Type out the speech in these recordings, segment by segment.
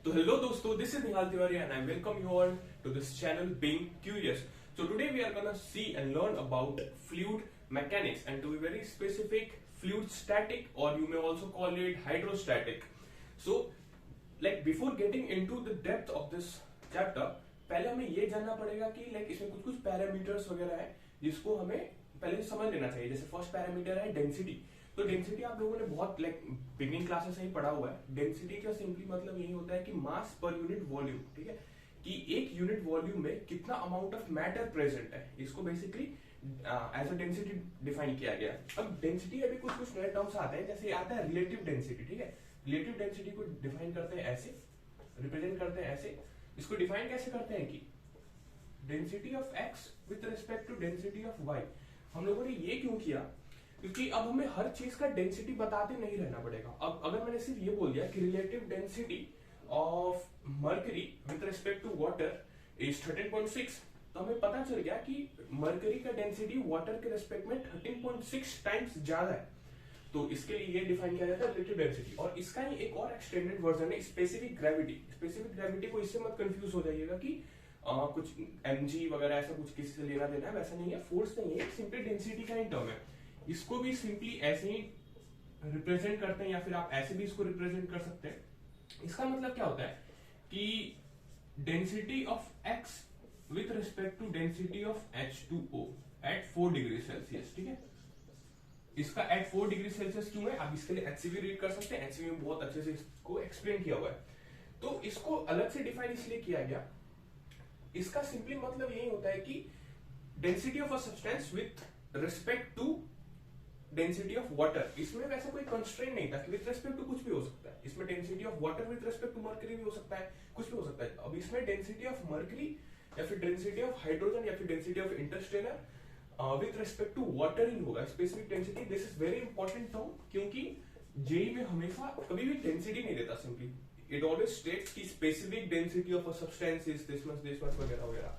So hello dosto, this is Nihal Tiwari and I welcome you all to this channel Being Curious. So today we are gonna see and learn about fluid mechanics, and to be very specific, fluid static, or you may also call it hydrostatic. So like before getting into the depth of this chapter, पहले हमें ये जानना पड़ेगा कि इसमें कुछ कुछ parameters वगैरह है जिसको हमें पहले समझ लेना चाहिए. जैसे फर्स्ट पैरामीटर है डेंसिटी. तो डेंसिटी आप लोगों ने बहुत बिगनिंग क्लासेस से ही पढ़ा हुआ है. डेंसिटी का सिंपली मतलब यही होता है कि मास पर यूनिट वॉल्यूम. ठीक है, कि एक यूनिट वॉल्यूम में कितना अमाउंट ऑफ मैटर प्रेजेंट है, इसको basically as a density define किया गया. अब डेंसिटी अभी कुछ कुछ नए टर्म्स आते हैं, जैसे आता है रिलेटिव डेंसिटी. ठीक है, रिलेटिव डेंसिटी को डिफाइन करते हैं ऐसे, रिप्रेजेंट करते हैं ऐसे. इसको डिफाइन कैसे करते हैं कि density of x with respect to density of y. हम लोगों ने ये क्यों किया, क्योंकि अब हमें हर चीज का डेंसिटी बताते नहीं रहना पड़ेगा. अब अगर मैंने सिर्फ ये बोल दिया कि relative density of mercury with respect to water is 13.6, तो हमें पता चल गया कि मर्करी का डेंसिटी वाटर के रिस्पेक्ट में 13.6 टाइम्स ज्यादा है. तो इसके लिए ये डिफाइन किया जाता है रिलेटिव डेंसिटी. और इसका ही एक और एक्सटेंडेड वर्जन है स्पेसिफिक ग्रेविटी. स्पेसिफिक ग्रेविटी को इससे मत कंफ्यूज हो जाइएगा कि कुछ mg वगैरह ऐसा कुछ किसी से लेना देना है, वैसा नहीं है, फोर्स नहीं है, सिंपली डेंसिटी का ही टर्म है. इसको भी सिंपली ऐसे ही रिप्रेजेंट करते हैं, या फिर आप ऐसे भी इसको रिप्रेजेंट कर सकते हैं. इसका मतलब क्या होता है कि density of x with respect to density of H2O at 4 degree Celsius. ठीक है, इसका एट 4 डिग्री सेल्सियस क्यों है, आप इसके लिए HCV रीड कर सकते हैं. HCV में बहुत अच्छे से इसको एक्सप्लेन किया हुआ है. तो इसको अलग से डिफाइन इसलिए किया गया, इसका सिंपली मतलब यही होता है कि density of a substance with respect to density of water. इसमें वैसा कोई कंस्ट्रेंट नहीं था कि विथ रिस्पेक्ट टू कुछ भी हो सकता है. इसमें density of water with respect to mercury भी हो सकता है, कुछ भी हो सकता है. अब इसमें डेंसिटी ऑफ मर्करी या फिर डेंसिटी ऑफ हाइड्रोजन या फिर density of interstellar with respect to water ही होगा. Specific density, this is very important term, क्योंकि जेई में हमेशा कभी भी डेंसिटी नहीं देता. सिंपली इट ऑलवेज स्टेट्स की specific density of a substance is this much वगैरह वगैरह.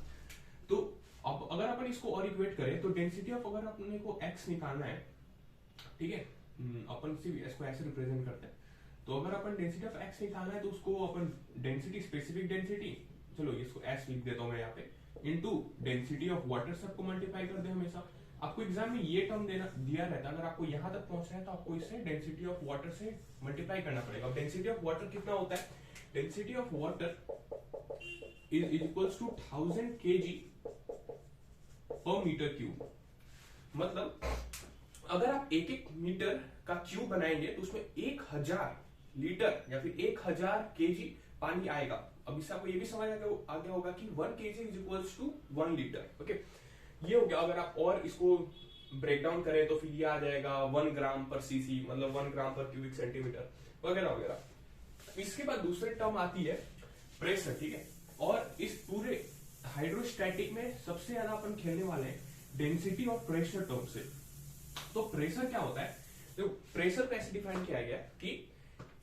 तो अब अगर अपन इसको और इक्वेट करें तो डेंसिटी ऑफ, अगर अपने को x निकालना है, ठीक है, अपन सिर्फ इसको ऐसे रिप्रेजेंट करते हैं. तो अगर अपन डेंसिटी ऑफ x निकालना है तो उसको अपन डेंसिटी, स्पेसिफिक डेंसिटी, चलो इसको s लिख देता हूं मैं यहाँ पे, इनटू डेंसिटी ऑफ वाटर सबको मल्टीप्लाई कर दे. हमेशा आपको एग्जाम में ये टर्म दिया रहता है, अगर आपको यहां तक पहुंचना है तो आपको इसे डेंसिटी ऑफ वाटर से मल्टीप्लाई करना पड़ेगा. डेंसिटी ऑफ वाटर कितना होता है, density of water is equals to 1000 kg पर मीटर क्यूब. मतलब अगर आप एक एक मीटर का क्यूब बनाएंगे तो उसमें 1000 लीटर या फिर 1000 kg पानी आएगा. अब इससे आपको ये भी समझ आ गया होगा कि 1 kg is equals to 1 litre. Okay, ये हो गया. अगर आप और इसको ब्रेक डाउन करें तो फिर ये आ जाएगा 1 ग्राम पर सीसी, मतलब 1 ग्राम पर क्यूबिक सेंटीमीटर वगैरह वगैरह. इसके बाद दूसरी टर्म आती है प्रेशर. ठीक है, और इस पूरे हाइड्रोस्टैटिक में सबसे ज्यादा अपन खेलने वाले हैं डेंसिटी और प्रेशर टर्म से. तो प्रेशर क्या होता है, तो प्रेशर को ऐसे डिफाइन किया गया कि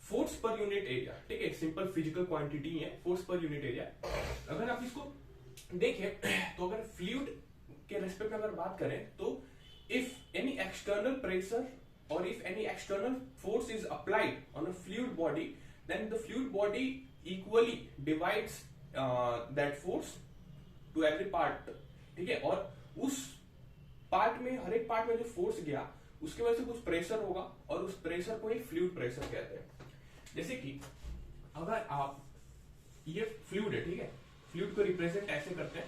फोर्स पर यूनिट एरिया. ठीक है, सिंपल फिजिकल क्वांटिटी है फोर्स पर यूनिट एरिया. अगर आप इसको देखें तो अगर फ्लूइड के रेस्पेक्ट में अगर बात करें तो इफ एनी एक्सटर्नल प्रेशर और if any external force is applied on a fluid body, then the fluid body equally divides that force to every part. ठीक है, और उस पार्ट में, हर एक पार्ट में जो फोर्स गया उसकी वजह से कुछ प्रेशर होगा, और उस प्रेशर को ही फ्लूइड प्रेशर कहते हैं. जैसे कि अगर आप, ये फ्लूइड है, ठीक है, फ्लूइड को रिप्रेजेंट ऐसे करते हैं.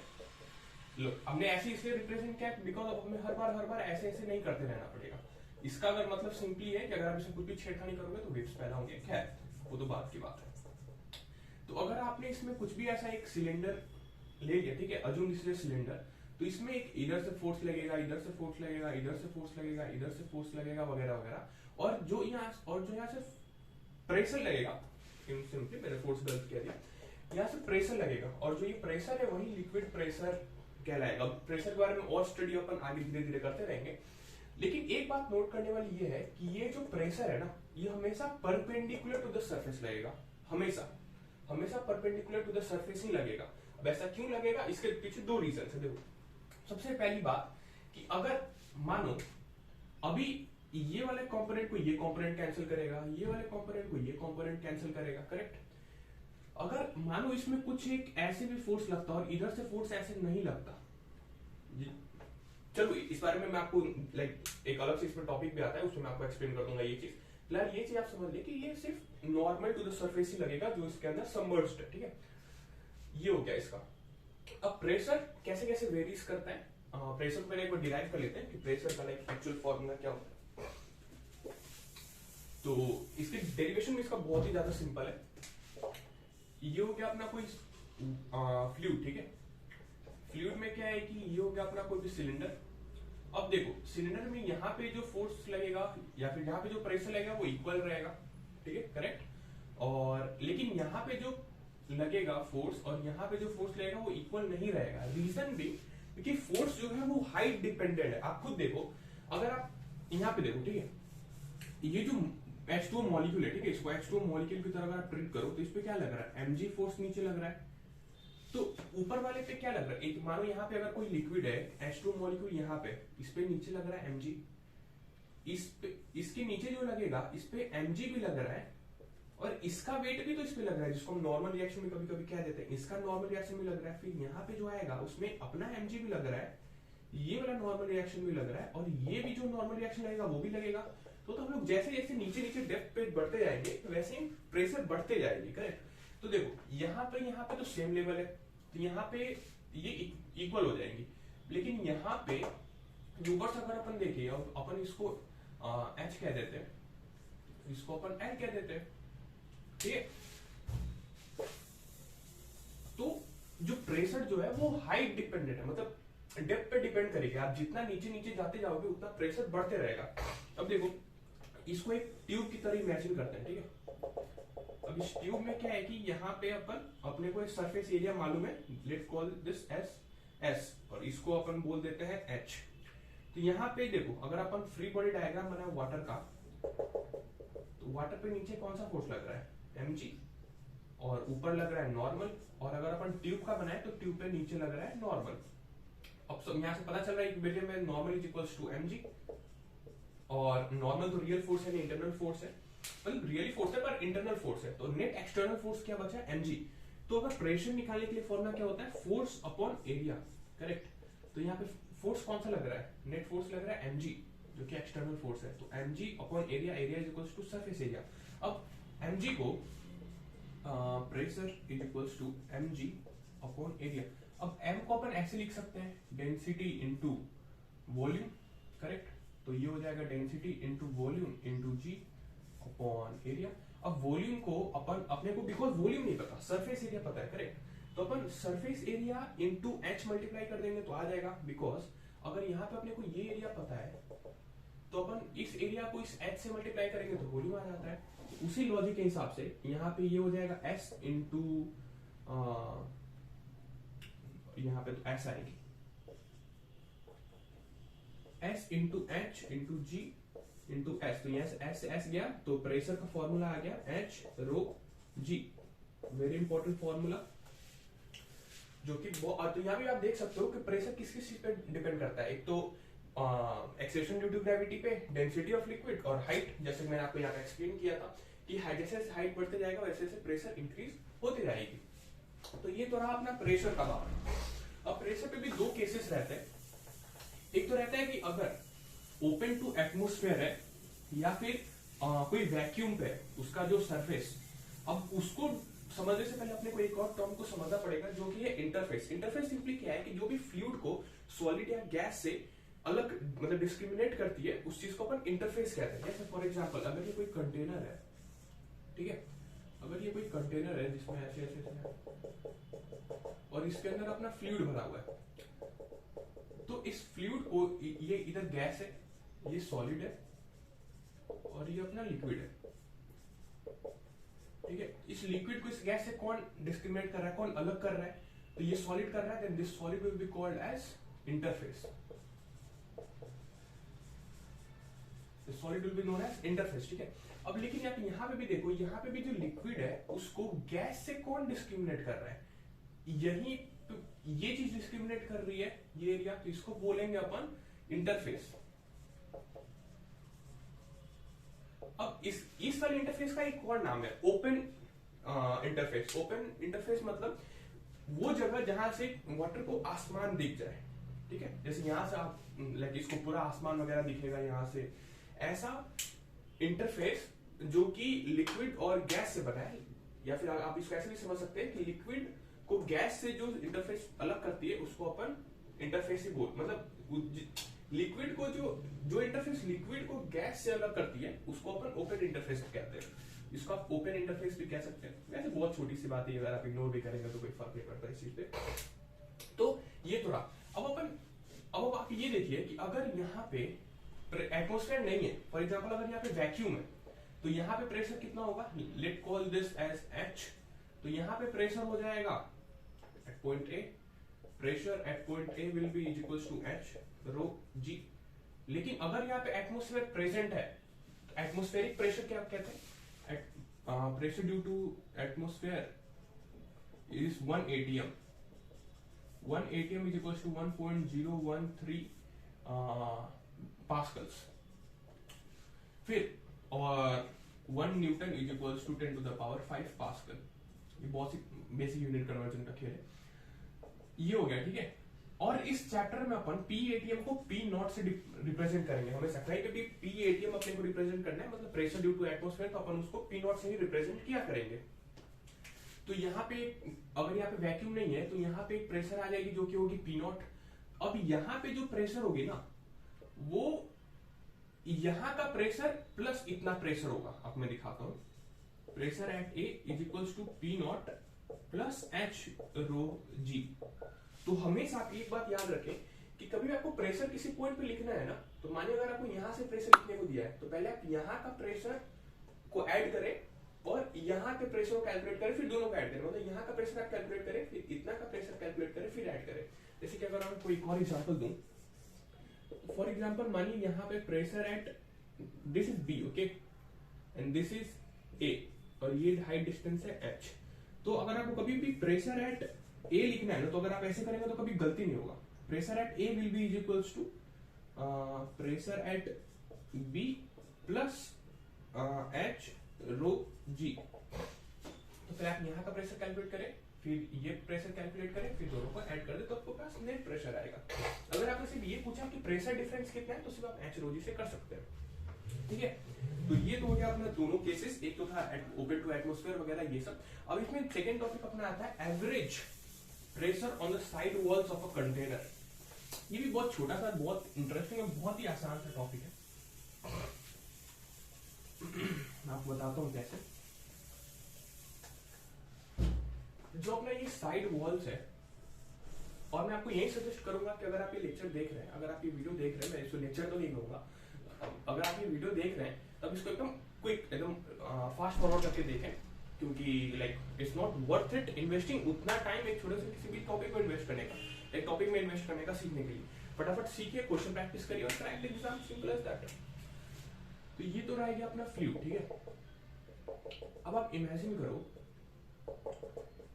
लो, हमने ऐसे इसलिए रिप्रेजेंट किया बिकॉज अब हमें हर बार ऐसे नहीं करते रहना पड़ेगा. इसका अगर मतलब सिंपली है कि अगर आप इसमें कुछ भी छेड़खानी करोगे तो वेव्स पैदा होंगे. खैर, वो तो बात की बात है. तो अगर आपने इसमें कुछ भी ऐसा एक सिलेंडर ले लिया, ठीक है, assume this is a cylinder, तो इसमें एक इधर से फोर्स लगेगा, इधर से फोर्स लगेगा, इधर से फोर्स लगेगा, इधर से फोर्स लगेगा वगैरह वगैरह. और जो यहाँ से प्रेशर लगेगा, सिंपली मैंने फोर्स गलत कह दिया, यहाँ से प्रेशर लगेगा, और जो ये प्रेशर है वही लिक्विड प्रेशर कहलाएगा. प्रेशर के बारे में और स्टडी अपन आगे धीरे धीरे करते रहेंगे. लेकिन एक बात नोट करने वाली ये है कि ये जो प्रेशर है ना, ये हमेशा परपेंडिकुलर टू द सरफेस लगेगा. हमेशा परपेंडिकुलर टू द सरफेस ही लगेगा. अब ऐसा क्यों लगेगा, इसके पीछे दो रीजन है. देखो, सबसे पहली बात कि अगर मानो अभी ये वाले कंपोनेंट को ये कंपोनेंट कैंसिल करेगा, ये वाले कंपोनेंट को ये कंपोनेंट कैंसिल करेगा, करेक्ट. अगर मानो इसमें कुछ एक ऐसे भी फोर्स लगता और इधर से फोर्स ऐसे नहीं लगता, चलो इस बारे में मैं आपको लाइक एक अलग से इसमें टॉपिक भी आता है, उसमें मैं आपको एक्सप्लेन कर दूंगा ये चीज। फिलहाल ये चीज आप समझ ले कि ये सिर्फ नॉर्मल टू द सरफेस ही लगेगा जो इसके अंदर सबमर्ज्ड है, ठीक है। ये हो गया इसका। अब प्रेशर कैसे कैसे वेरीज करता है, प्रेशर को पहले एक बार डिराइव कर लेते हैं कि प्रेशर का लाइक एक्चुअल फॉर्मूला क्या होता है। तो इसके डेरिवेशन में इसका बहुत ही ज्यादा सिंपल है। ये हो गया अपना कोई फ्लूइड, ठीक है। फ्लूइड में क्या है कि ये हो गया अपना कोई भी सिलेंडर। अब देखो सिलेंडर में यहाँ पे जो फोर्स लगेगा या फिर यहाँ पे जो प्रेशर लगेगा वो इक्वल रहेगा, ठीक है, करेक्ट। और लेकिन यहाँ पे जो लगेगा फोर्स और यहाँ पे जो फोर्स लगेगा वो इक्वल नहीं रहेगा। रीजन भी क्योंकि फोर्स जो है वो हाइट डिपेंडेंट है। आप खुद देखो, अगर आप यहाँ पे देखो, ठीक है, ये जो H2O मॉलिक्यूल है, ठीक है, इसको H2O मॉलिक्यूल की तरह अगर आप ट्रीट करो तो इस पे क्या लग रहा है, mg फोर्स नीचे लग रहा है। तो ऊपर वाले पे क्या लग रहा है, एक मानो यहाँ पे अगर कोई लिक्विड है H2O मॉलिक्यूल यहाँ पे, इस पे नीचे लग रहा है mg, इस पे इसके नीचे जो लगेगा इस पे mg भी लग रहा है और इसका वेट भी तो इस पे लग रहा है, जिसको हम नॉर्मल रिएक्शन में कभी कभी कह देते हैं, इसका नॉर्मल रिएक्शन में लग रहा है। फिर यहाँ पे जो आएगा उसमें अपना mg भी लग रहा है, ये वाला नॉर्मल रिएक्शन भी लग रहा है और ये भी जो नॉर्मल रिएक्शन लगेगा वो भी लगेगा। तो हम लोग जैसे जैसे नीचे नीचे डेप्थ पे बढ़ते जाएंगे वैसे ही प्रेशर बढ़ते जाएगी, करेक्ट। तो देखो यहाँ पे तो सेम लेवल है, तो यहाँ पे ये इक्वल हो जाएंगी। लेकिन यहाँ पे ऊपर से अगर अपन देखें और अपन इसको एच कह देते हैं, इसको अपन एल कह देते हैं, ठीक है। तो जो प्रेशर जो है वो हाइट डिपेंडेंट है, मतलब डेप्थ पे डिपेंड करेगी। आप जितना नीचे नीचे जाते जाओगे उतना प्रेशर बढ़ते रहेगा। अब देखो इसको एक ट्यूब की तरह इमेजिन करते हैं, ठीक है। अब इस ट्यूब में क्या है कि यहाँ पे अपन अपने को एक सरफेस एरिया मालूम है, let's call this S S और इसको अपन बोल देते हैं एच। तो यहाँ पे देखो अगर अपन फ्री बॉडी डायग्राम बनाए वाटर का, तो वाटर पे नीचे कौन सा फोर्स लग रहा है, mg, और ऊपर लग रहा है नॉर्मल। और अगर अपन ट्यूब का बनाए तो ट्यूब पे नीचे लग रहा है नॉर्मल। अब यहाँ से पता चल रहा है कि बेटे में normal is equals to mg और नॉर्मल तो रियल फोर्स है, इंटरनल फोर्स है, मतलब रियली फोर्स है पर इंटरनल फोर्स है। तो नेट एक्सटर्नल फोर्स क्या बचा है, mg। तो अगर प्रेशर निकालने के लिए फॉर्मूला क्या होता है, फोर्स अपॉन एरिया, करेक्ट। तो यहाँ पे फोर्स कौन सा लग रहा है, नेट फोर्स लग रहा है mg जो कि एक्सटर्नल फोर्स है। तो mg upon area, area is equals to surface area. अब mg को pressure is equals to mg upon area. अब m को अपन ऐसे लिख सकते हैं, डेंसिटी इनटू वॉल्यूम, करेक्ट। तो ये हो जाएगा density into volume into g upon area. अब वॉल्यूम को अपन अपने को बिकॉज वॉल्यूम नहीं पता, सरफेस एरिया पता है, करेक्ट। तो अपन surface area into h multiply कर देंगे तो आ जाएगा, बिकॉज अगर यहाँ पे अपने को ये एरिया पता है तो अपन इस एरिया को इस h से मल्टीप्लाई करेंगे तो वॉल्यूम आ जाता है। उसी लॉजिक के हिसाब से यहाँ पे ये हो जाएगा s इंटू यहाँ पे तो s आएगी, s into h into g into s। तो यहाँ से s गया तो प्रेशर का फॉर्मूला आ गया h रो g, वेरी इंपॉर्टेंट फॉर्मूला जो कि तो यहाँ भी आप देख सकते हो कि प्रेशर किस किस चीज पे डिपेंड करता है। एक तो एक्सेलरेशन ड्यू टू ग्रेविटी पे, डेंसिटी ऑफ लिक्विड और हाइट, जैसे मैंने आपको यहाँ पे एक्सप्लेन किया था कि जैसे हाइट बढ़ते जाएगा वैसे वैसे प्रेशर इंक्रीज होती जाएगी। तो ये तो रहा अपना प्रेशर का बात। अब प्रेशर पे भी दो केसेस रहते हैं। एक तो रहता है कि अगर ओपन टू एटमोस्फेयर है या फिर कोई वैक्यूम पे उसका जो सरफेस, अब उसको समझने से पहले अपने को एक और टर्म को समझना पड़ेगा जो कि है इंटरफेस। इंटरफेस सिंपली क्या है कि जो भी फ्लूइड को सॉलिड या गैस से अलग मतलब डिस्क्रिमिनेट करती है उस चीज को अपन इंटरफेस कहते हैं। जैसे फॉर एग्जांपल अगर ये कोई कंटेनर है, ठीक है, अगर ये कोई कंटेनर है जिसमें ऐसे ऐसे और इसके अंदर अपना फ्लूइड भरा हुआ है, तो इस फ्लूइड को ये इधर गैस है, ये सॉलिड है और ये अपना लिक्विड है, ठीक है। इस लिक्विड को इस गैस से कौन डिस्क्रिमिनेट कर रहा है, कौन अलग कर रहा है, तो ये सॉलिड कर रहा है, then this solid will be called as interface. Solid will be known as interface, ठीक है। अब लेकिन यहाँ पे भी देखो, यहाँ पे भी जो लिक्विड है उसको गैस से कौन डिस्क्रिमिनेट कर रहा है, यही तो ये चीज डिस्क्रिमिनेट कर रही है, ये एरिया, तो इसको बोलेंगे अपन इंटरफेस। अब इस वाले इंटरफेस का एक और नाम है ओपन इंटरफेस। ओपन इंटरफेस मतलब वो जगह जहां से वाटर को आसमान दिख जाए, ठीक है, जैसे यहां से आप लाइक इसको पूरा आसमान वगैरह दिखेगा यहां से, ऐसा इंटरफेस जो कि लिक्विड और गैस से बना है। या फिर आप इसको ऐसे भी समझ सकते हैं कि लिक्विड को गैस से जो इंटरफेस अलग करती है उसको अपन इंटरफेस ही बोल, मतलब लिक्विड को जो इंटरफेस लिक्विड को गैस से अलग करती है उसको अपन ओपन इंटरफेस कहते हैं। इसको आप ओपन इंटरफेस भी कह सकते हैं। वैसे बहुत छोटी सी बात है, अगर आप इग्नोर भी करेंगे तो कोई फर्क नहीं पड़ता इस चीज पे। तो ये तो रहा। अब आप ये देखिए कि अगर यहाँ पे एटमोस्फेयर नहीं है, फॉर एग्जाम्पल अगर यहाँ पे वैक्यूम है, तो यहाँ पे प्रेशर कितना होगा, let call this as H. तो यहाँ पे प्रेशर हो जाएगा at point A, pressure at point A will be equals to H rho G. लेकिन अगर यहाँ पे एटमोस्फेयर प्रेजेंट है, एटमोस्फेरिक प्रेशर क्या कहते हैं, pressure due to atmosphere is 1 atm. 1 atm is equals to 1.013 pascals. फिर और 1 newton is equals to 10 to the power 5 pascal. ये बहुत ही बेसिक यूनिट कन्वर्जन का खेल है। ये हो गया, ठीक है। और इस चैप्टर में अपन पी एटीएम को पी नॉट से रिप्रेजेंट करेंगे। हमें सप्लाई पे भी पी एटीएम अपने को रिप्रेजेंट करना है, मतलब प्रेशर ड्यू टू एटमोस्फेयर, तो अपन उसको पी नॉट से ही रिप्रेजेंट किया करेंगे। तो यहाँ पे अगर यहाँ पे वैक्यूम नहीं है तो यहाँ पे एक प्रेशर आ जाएगी जो कि होगी पी नॉट। अब यहाँ पे जो प्रेशर होगी ना, वो यहाँ का प्रेशर प्लस इतना प्रेशर होगा। अब मैं दिखाता हूं, pressure at A is equals to P naught plus H rho G. तो हमेशा आप एक बात याद रखें कि कभी भी आपको प्रेशर किसी पॉइंट पे लिखना है ना, तो मानिए अगर आपको यहां से प्रेशर लिखने को दिया है तो पहले आप यहां का प्रेशर को ऐड करें और यहां के प्रेशर को कैलकुलेट करें, फिर दोनों को ऐड करें। मतलब यहां का प्रेशर आप कैलकुलेट करें, फिर इतना का प्रेशर कैलकुलेट करें, फिर ऐड करें। जैसे कि अगर मैं कोई एक और एग्जांपल दूं, फॉर एग्जांपल मानिए यहां पे pressure at this is B, okay, and this is A, और ये हाइट डिस्टेंस है एच। तो अगर आपको कभी भी प्रेशर एट ए लिखना है ना, तो अगर आप ऐसे करेंगे तो कभी गलती नहीं होगा। Pressure at A will be is equals to pressure at B plus H rho G. तो फिर आप यहाँ का प्रेशर कैलकुलेट करें, फिर ये प्रेशर कैलकुलेट करें, फिर दोनों को ऐड कर दे तो आपको पास नेट प्रेशर आएगा। अगर आपने सिर्फ ये पूछा कि प्रेशर डिफरेंस कितना है, तो सिर्फ आप एच रो जी से कर सकते हैं, ठीक है। तो ये तो हो गया अपना दोनों केसेस, एक तो था ओपन टू एटमोस्फेयर वगैरह ये सब। अब इसमें सेकेंड टॉपिक अपना आता है average pressure on the side walls of a container. ये भी बहुत छोटा सा, बहुत इंटरेस्टिंग और बहुत ही आसान सा टॉपिक है। मैं आपको बताता हूँ कैसे। जो अपना ये साइड वॉल्स है, और मैं आपको यही सजेस्ट करूंगा कि अगर आप ये लेक्चर देख रहे हैं, अगर आप ये वीडियो देख रहे हैं, मैं इसको लेक्चर तो नहीं कहूंगा, अगर आप ये वीडियो देख रहे हैं तब इसको एकदम क्विक, एकदम फास्ट फॉरवर्ड करके देखें, क्योंकि like it's not worth it investing उतना टाइम एक छोटे से किसी भी टॉपिक को इन्वेस्ट करने का, एक टॉपिक में इन्वेस्ट करने का सीखने के लिए। फटाफट सीखिए, क्वेश्चन प्रैक्टिस करिए और crack the exam, simple as that. तो ये तो रहेगा अपना फ्लूइड, ठीक है। अब आप इमेजिन करो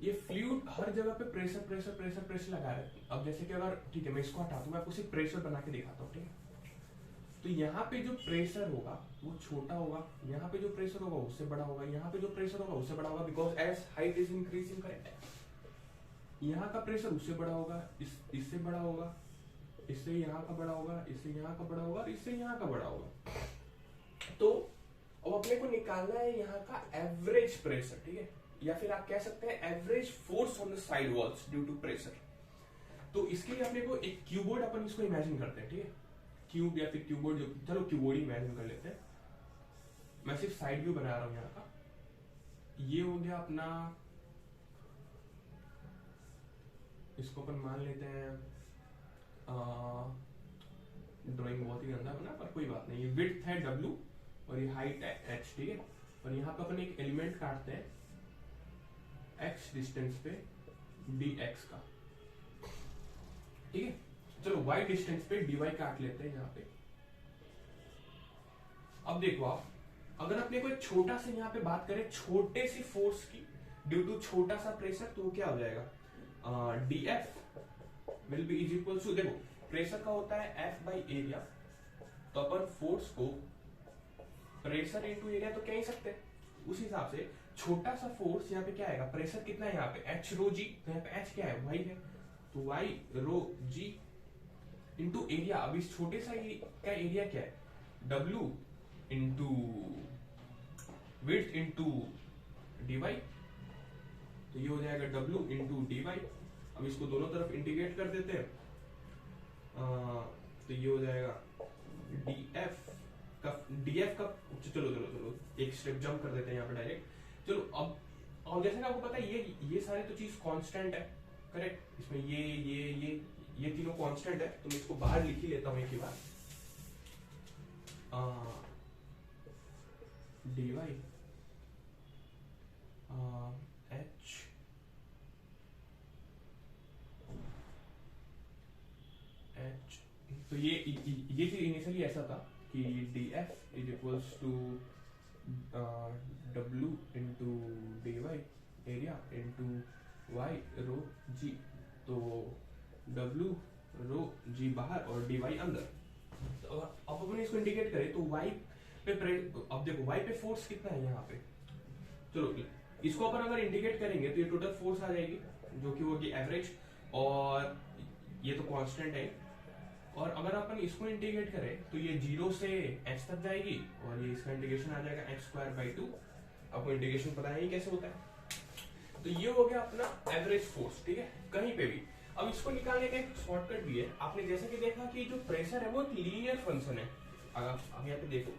ये फ्लूइड हर जगह पे प्रेशर प्रेशर प्रेशर प्रेशर लगा रहे हैं। अब जैसे कि अगर, ठीक है, मैं इसको हटा दूं, मैं आपको सिर्फ प्रेशर बना के दिखाता हूँ, ठीक है। तो यहाँ पे जो प्रेशर होगा वो छोटा होगा, यहाँ पे जो प्रेशर होगा उससे बड़ा होगा, यहाँ पे जो प्रेशर होगा उससे बड़ा होगा, because as height is increasing, correct. यहाँ का प्रेशर उससे बड़ा होगा, इससे बड़ा होगा, इससे यहाँ का बड़ा होगा, इससे यहाँ का बड़ा होगा, और इससे यहाँ का बड़ा होगा। तो अब अपने को निकालना है यहाँ का एवरेज प्रेशर, ठीक है, या फिर आप कह सकते हैं average force on the side walls due to pressure. तो इसके लिए अपने को एक क्यूबोर्ड, अपन इसको इमेजिन करते हैं, ठीक है, क्यूब या फिर क्यूबोर्ड, जो चलो क्यूबोर्ड ही इमेजिन कर लेते हैं। मैं सिर्फ साइड व्यू बना रहा हूं यहाँ का। ये हो गया अपना, इसको अपन मान लेते हैं, ड्राइंग बहुत ही गंदा बना, पर कोई बात नहीं। ये विड्थ है W और ये हाइट है H, ठीक है। और यहाँ पे अपन एक एलिमेंट काटते हैं X डिस्टेंस पे dx का, ठीक है। चलो y डिस्टेंस पे dy काट लेते हैं यहाँ पे। अब देखो आप, अगर अपने को एक छोटा सा यहाँ पे बात करें छोटे सी फोर्स की ड्यू टू छोटा सा प्रेशर, तो क्या हो जाएगा, dF will be is equal to, देखो प्रेशर का होता है F बाई एरिया, तो अपन फोर्स को प्रेशर इनटू एरिया तो कह ही सकते हैं। उस हिसाब से छोटा सा फोर्स यहाँ पे क्या आएगा, प्रेशर कितना है यहाँ पे एच रो जी, तो यहाँ पे एच क्या है वाई है, तो y rho g into area. अब इस छोटे सा का एरिया क्या है डब्ल्यू इंटू विड्थ इंटू डीवाई, तो ये हो जाएगा डब्ल्यू इंटू डीवाई। अब इसको दोनों तरफ इंटीग्रेट कर देते हैं, तो ये हो जाएगा डीएफ का चलो चलो चलो एक स्टेप जंप कर देते हैं यहाँ पे डायरेक्ट। चलो अब, और जैसे कि आपको पता है ये सारे तो चीज कांस्टेंट है, करेक्ट, इसमें ये तीनों कांस्टेंट है, तो मैं इसको बाहर लिख ही लेता हूँ एक ही बार, dy h तो ये चीज इनिशियली ऐसा था कि df is equals to w into dy area into y rho g, तो w रो g बाहर और dy अंदर। तो अब अपन इसको इंडिकेट करें तो y पे अब देखो y पे फोर्स कितना है यहाँ पे, चलो इसको अपन अगर इंडिकेट करेंगे तो ये टोटल फोर्स आ जाएगी जो कि होगी एवरेज, और ये तो कांस्टेंट है, और अगर अपन इसको इंटीग्रेट करें तो ये 0 से h तक जाएगी और ये इसका इंटीग्रेशन आ जाएगा x²/2। आपको इंटीग्रेशन पता है कैसे होता है। तो ये हो गया अपना एवरेज फोर्स, ठीक है, कहीं पे भी। अब इसको निकालने का एक शॉर्टकट भी है, आपने जैसे कि देखा कि जो प्रेशर है वो एक लीनियर फंक्शन है। अब यहाँ पे देखो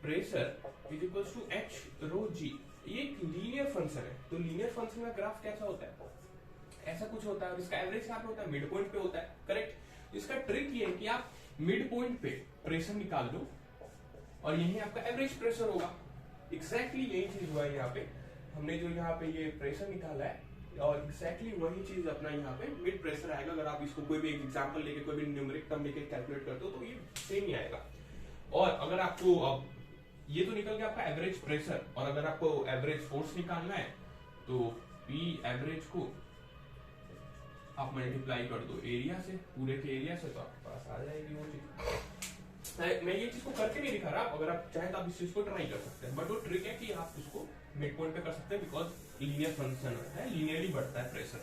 pressure is equals to H rho G, ये एक लीनियर फंक्शन है, तो लीनियर फंक्शन का ग्राफ कैसा होता है, ऐसा कुछ होता है, और इसका एवरेज कहाँ पे होता है, मिड पॉइंट पे होता है, करेक्ट। इसका ट्रिक ये है कि आप मिड पॉइंट पे प्रेशर निकाल लो और यही आपका एवरेज प्रेशर होगा। एग्जैक्टली यही चीज हुआ है यहाँ पे, हमने जो यहाँ पे ये प्रेशर निकाला है और एग्जैक्टली वही चीज अपना यहाँ पे मिड प्रेशर आएगा। अगर आप इसको कोई भी एक एग्जांपल लेके कोई भी न्यूमेरिक टर्म लेके कैलकुलेट करते हो तो ये सेम ही आएगा। और अगर आपको अब ये तो निकल गया आपका एवरेज प्रेशर, और अगर आपको एवरेज फोर्स निकालना है तो P एवरेज को आप मल्टीप्लाई कर दो एरिया से, पूरे के एरिया से, तो आपके पास आ जाएगी वो चीज। मैं ये चीज को करके नहीं दिखा रहा, अगर आप चाहें तो आप इस चीज को ट्राई कर सकते हैं, बट वो ट्रिक है कि आप इसको मिड पॉइंट पे कर सकते हैं बिकॉज लीनियर फंक्शन है, लीनियरली बढ़ता है प्रेशर।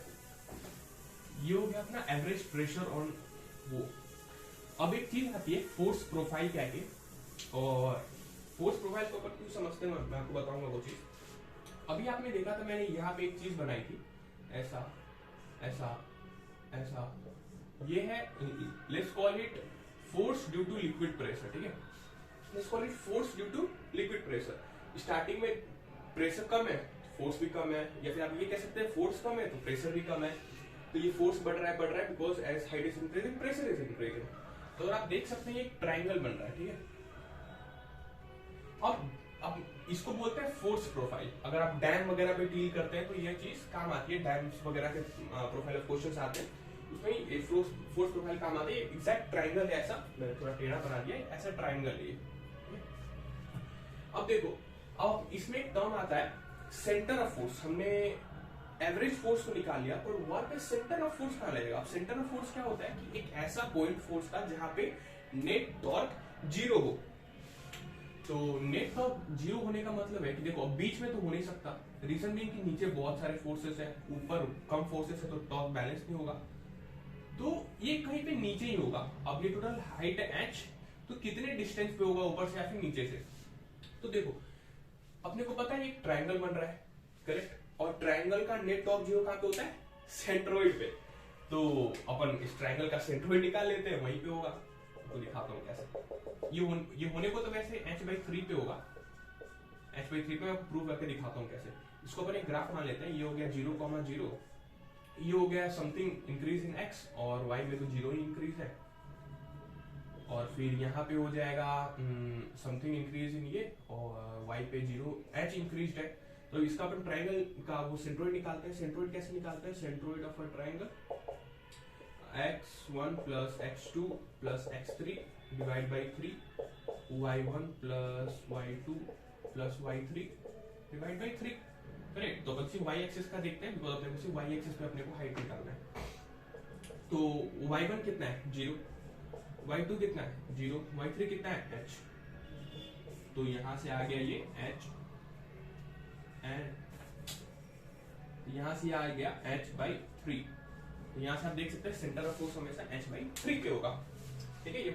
ये हो गया अपना एवरेज प्रेशर ऑन वो। अब एक चीज आती है फोर्स प्रोफाइल क्या है, और फोर्स प्रोफाइल को अपन क्यों समझते हैं मैं आपको बताऊंगा वो चीज। अभी आपने देखा था मैंने यहाँ पे एक चीज बनाई थी, ऐसा ऐसा ऐसा, ये है, let's call it force due to liquid pressure, ठीक है, let's call it force due to liquid pressure. Starting में प्रेशर कम है, फोर्स भी कम है, या फिर आप ये कह सकते हैं फोर्स कम है तो प्रेशर भी कम है। तो ये फोर्स बढ़ रहा है because as height is increasing pressure is increasing. तो आप देख सकते हैं एक ट्राइंगल बन रहा है, ठीक है। अब इसको बोलते हैं फोर्स प्रोफाइल। अगर आप डैम वगैरह पे डील करते हैं तो यह चीज काम आती है, डैम्स वगैरह के प्रोफाइल ऑफ क्वेश्चंस आते हैं उसमें फोर्स प्रोफाइल काम आती है। एग्जैक्ट ट्राइंगल है ऐसा, मैंने थोड़ा टेढ़ा बना दिया, ऐसा ट्राइंगल है। अब देखो, अब इसमें एक टर्म आता है सेंटर ऑफ फोर्स। हमने एवरेज फोर्स को निकाल लिया, पर वहां पे सेंटर ऑफ फोर्स कहां लगेगा। अब सेंटर ऑफ फोर्स क्या होता है कि एक ऐसा पॉइंट फोर्स का जहां पे नेट टॉर्क 0 हो। तो नेट टॉर्क 0 होने का मतलब है कि देखो अब बीच में तो हो नहीं सकता, रीजन भी कि नीचे बहुत सारे फोर्सेस है, ऊपर कम फोर्सेस है, तो टॉर्क बैलेंस नहीं होगा, तो ये कहीं पे नीचे ही होगा। अब ये टोटल हाइट है h, तो कितने डिस्टेंस पे होगा, ऊपर से या फिर नीचे से। तो देखो अपने को पता है एक ट्राइंगल बन रहा है, करेक्ट, और ट्राइंगल का नेट टॉर्क 0 कहां पे होता है, सेंट्रोइड पे। तो अपन इस ट्राइंगल का सेंट्रोइड निकाल लेते हैं, वहीं पे होगा। तो दिखाता हूँ कैसे। ये होने को तो वैसे h/3 पे होगा, h/3 पे मैं प्रूव करके दिखाता हूँ कैसे। इसको अपन एक ग्राफ मान लेते हैं, ये हो गया 0,0, ये हो गया समथिंग इंक्रीज इन x, और y में तो 0 ही इंक्रीज है, और फिर यहाँ पे हो जाएगा समथिंग इंक्रीज इन ये, और y पे 0 h इंक्रीज है। तो इसका अपन ट्राइंगल का वो सेंट्रोइड निकालते हैं। सेंट्रोइड कैसे निकालते हैं, centroid of a triangle x1 plus x2 plus x3 divide by 3, y1 plus y2 plus y3 divide by 3, correct. तो अपन सिर्फ y एक्सिस का देखते हैं, बिकॉज अपने को सिर्फ y एक्सिस पे अपने को हाइट निकालना है। तो y1 कितना है 0, y2 कितना है 0, y3 कितना है h, तो यहां से आ गया ये h, एंड यहां से आ गया h/3। यहाँ से आप देख सकते हैं सेंटर ऑफ फोर्स हमेशा h/3 पे होगा। ठीक है, ये